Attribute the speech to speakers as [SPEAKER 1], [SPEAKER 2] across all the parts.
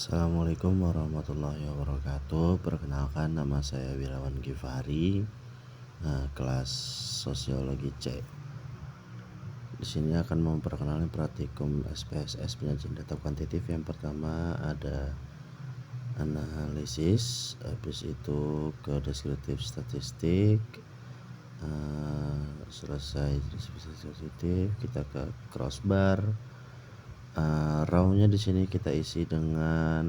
[SPEAKER 1] Assalamualaikum warahmatullahi wabarakatuh. Perkenalkan, nama saya Wirawan Gifari, kelas Sosiologi C. Di sini akan memperkenalkan praktikum SPSS penyajian data kuantitatif. Yang pertama ada analisis, habis itu ke deskriptif statistik. Selesai deskriptif statistik, kita ke crossbar. Row-nya di sini kita isi dengan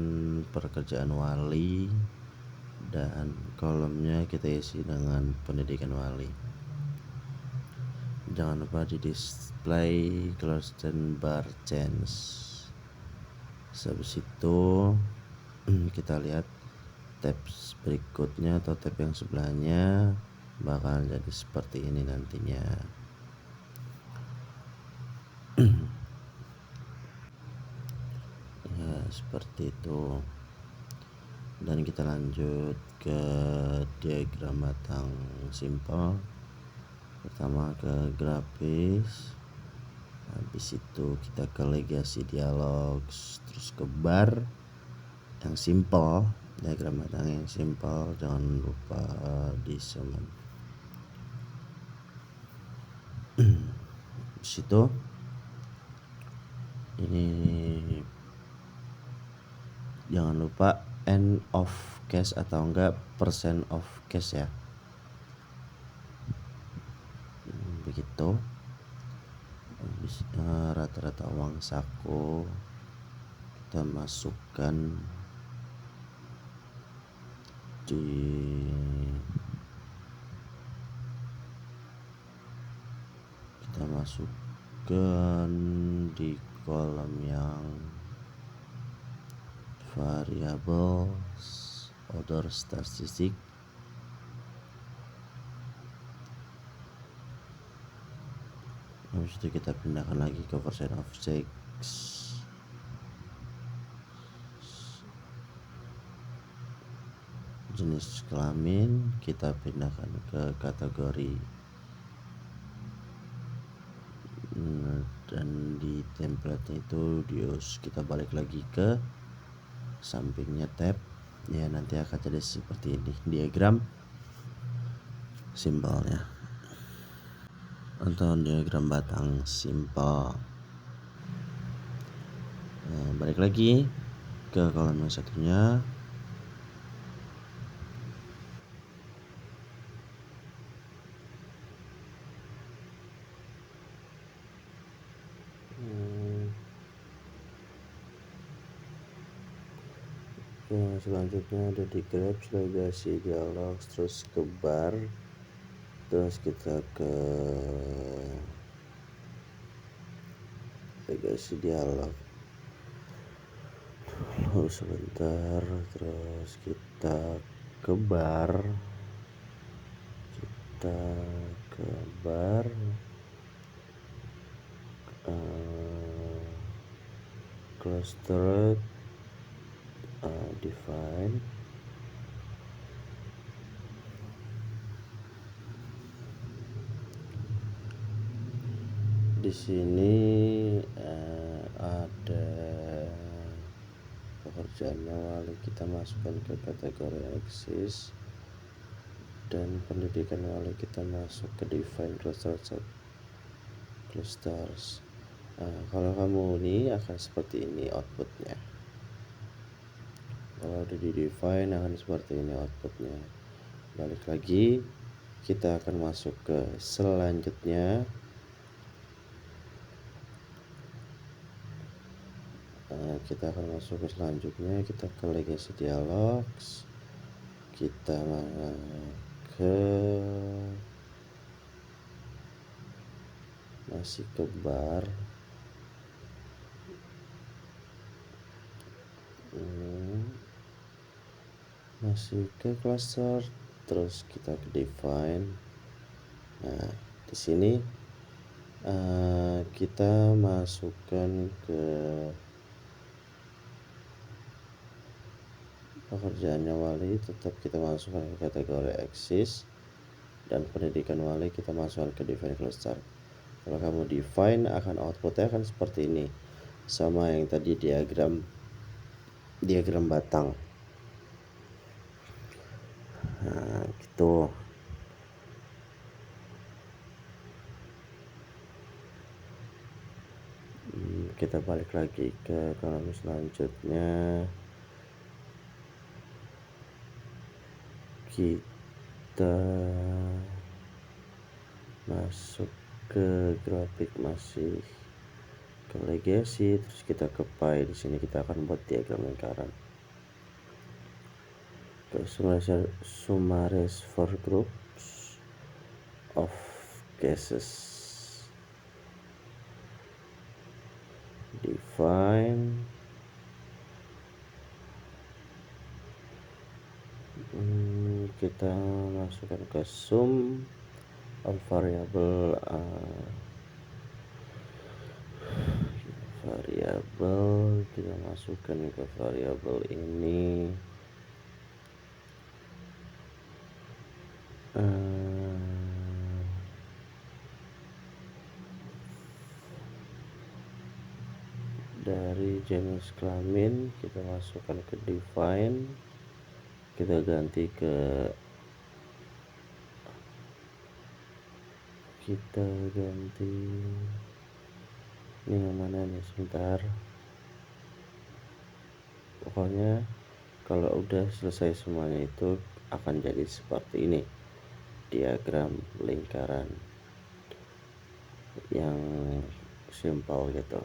[SPEAKER 1] pekerjaan wali dan kolomnya kita isi dengan pendidikan wali. Jangan lupa di display close dan bar change. Habis itu kita lihat tab berikutnya atau tab yang sebelahnya bakal jadi seperti ini nantinya. Ya, seperti itu. Dan kita lanjut ke diagram batang simpel. Pertama ke grafis, habis itu kita ke legasi dialog, terus ke bar yang simpel, diagram batang yang simpel, jangan lupa di semen. Habis itu ini jangan lupa end of cash atau enggak percent of cash ya, begitu. Rata-rata uang saku kita masukkan di kolom yang variables other statistik. Habis itu kita pindahkan lagi ke percent of sex. Jenis kelamin kita pindahkan ke kategori. Dan di template itu kita balik lagi ke sampingnya tab ya, nanti akan jadi seperti ini diagram simpelnya atau diagram batang simpel. Balik lagi ke kolom yang satunya. Selanjutnya ada di grab, legasi dialog, terus ke bar, terus kita ke legasi dialog sebentar, terus kita ke bar, cluster, define. Di sini ada pekerjaan wali, kita masukkan ke kategori eksis, dan pendidikan wali kita masuk ke define clusters. Kalau kamu ini akan seperti ini outputnya. Kalau udah di define akan seperti ini outputnya. Balik lagi, kita akan masuk ke selanjutnya. Kita akan masuk ke selanjutnya, kita ke legasi dialogs, kita masih ke bar, masih ke cluster, terus kita ke define. Nah, di sini kita masukkan ke pekerjaannya wali, tetap kita masukkan ke kategori eksis, dan pendidikan wali kita masukkan ke define cluster. Kalau kamu define akan outputnya akan seperti ini, sama yang tadi diagram diagram batang. Nah, gitu. Kita balik lagi ke kolom selanjutnya. Kita masuk ke grafik, masih ke legacy, terus kita ke pie. Di sini kita akan buat diagram lingkaran. Ke summaries for groups of cases. Define kita masukkan ke sum of variable kita masukkan ke variabel ini dari jenis kelamin kita masukkan ke define, kita ganti ini yang mana nih, sebentar. Pokoknya kalau udah selesai semuanya itu akan jadi seperti ini, diagram lingkaran yang simple gitu.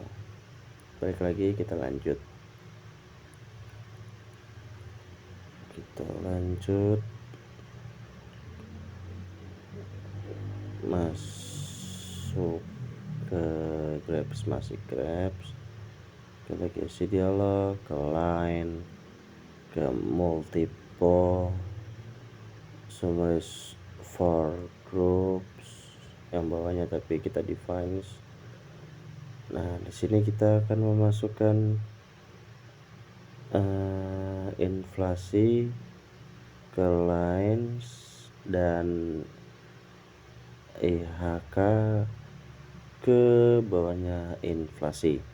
[SPEAKER 1] Balik lagi, kita lanjut masuk ke graph, masih graph, ke legacy dialog, ke line, ke multiple, summaries for groups yang bawahnya tapi kita define. Nah, di sini kita akan memasukkan inflasi ke lines dan IHK ke bawahnya inflasi.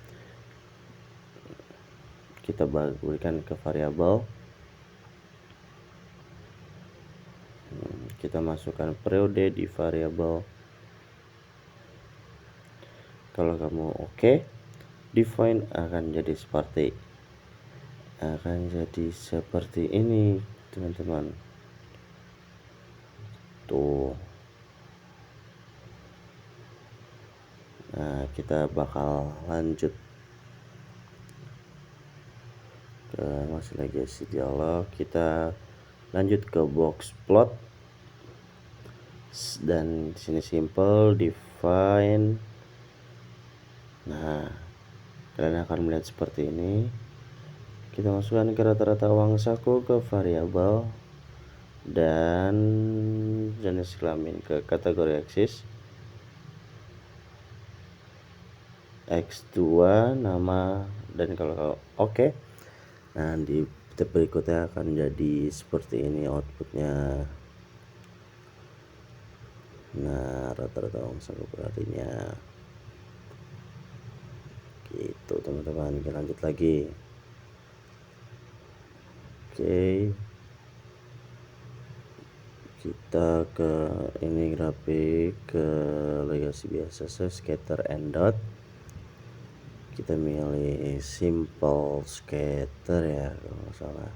[SPEAKER 1] Kita berikan ke variabel, kita masukkan periode di variabel. Kalau kamu oke, define akan jadi seperti ini, teman-teman. Tuh. Nah, kita bakal lanjut ke masih legacy dialog, kita lanjut ke box plot, dan di sini simple define. Nah, kalian akan melihat seperti ini. Kita masukkan ke rata-rata uang saku ke variabel dan jenis kelamin ke kategori eksis, X2 nama, dan kalau oke. Nah, di step berikutnya akan jadi seperti ini outputnya. Nah, rata-rata uang saku perharinya gitu, teman-teman. Kita lanjut lagi. Oke, kita ke ini grafik, ke legacy biasa, scatter and dot. Kita milih simple scatter ya, kalau nggak salah,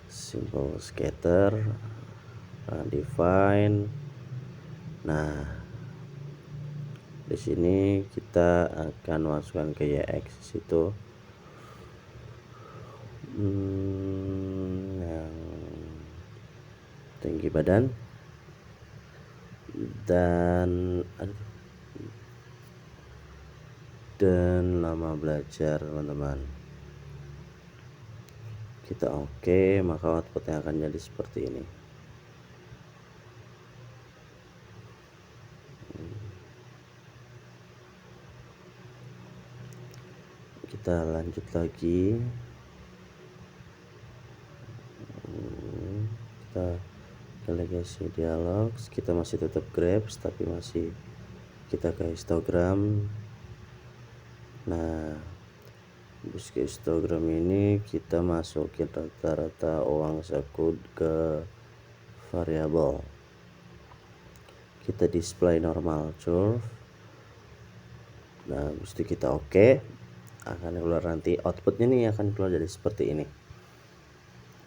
[SPEAKER 1] simple scatter, define. Nah, di sini kita akan masukkan ke YX itu yang tinggi badan dan lama belajar, teman-teman. Kita oke, maka outputnya akan jadi seperti ini. Kita lanjut lagi, kita ke legacy dialog, kita masih tetap graph tapi masih kita ke histogram. Nah, Habis ke histogram ini kita masukin rata-rata uang saku ke variabel, kita display normal curve. Nah habis itu kita oke, akan keluar nanti outputnya nih akan keluar jadi seperti ini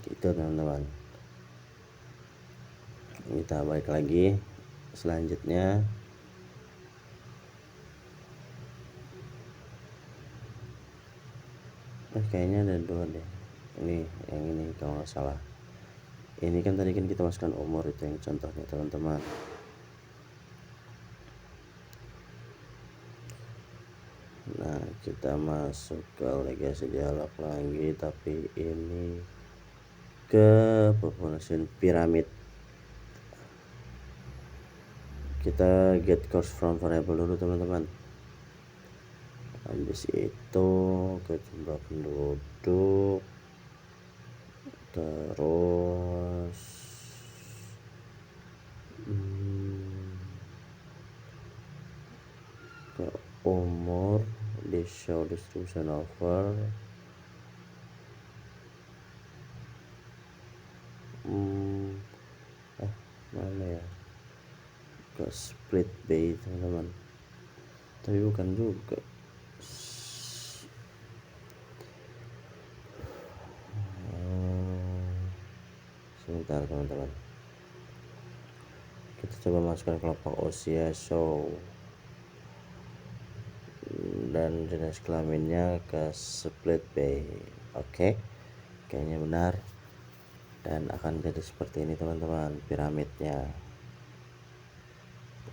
[SPEAKER 1] gitu teman-teman. Kita balik lagi selanjutnya. Kayaknya ada dua deh, ini yang ini kalau nggak salah. Ini kan tadi kan kita masukkan umur, itu yang contohnya teman-teman. Nah kita masuk ke legasi dialog lagi, tapi ini ke population pyramid. Kita get cost from variable dulu teman-teman. Habis itu ke jumlah penduduk, terus ke umur di show distribution over mana ya, ke split by teman-teman, tapi bukan juga. Sebentar teman-teman, kita coba masukkan kelompok usia show dan jenis kelaminnya ke split by. Oke, kayaknya benar, dan akan jadi seperti ini teman-teman piramidnya.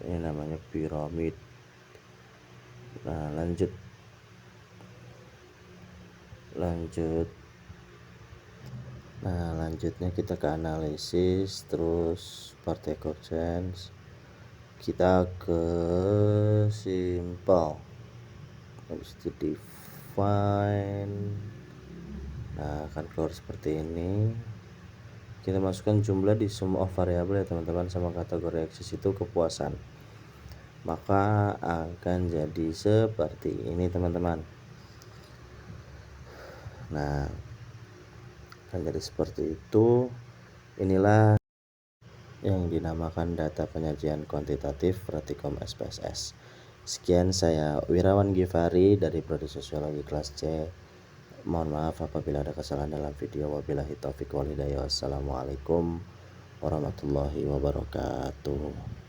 [SPEAKER 1] Ini namanya piramid. Nah lanjut nah lanjutnya kita ke analisis, terus particle change, kita ke simple, habis itu define. Nah akan keluar seperti ini. Kita masukkan jumlah di sum of variable ya teman-teman, sama kategori akses itu kepuasan, maka akan jadi seperti ini teman-teman. Nah akan jadi seperti itu. Inilah yang dinamakan data penyajian kuantitatif Pratikum SPSS. Sekian, saya Wirawan Givari dari Prodi Sosiologi kelas C. Mohon maaf apabila ada kesalahan dalam video. Wabillahi taufiq wal hidayah. Wassalamualaikum warahmatullahi wabarakatuh.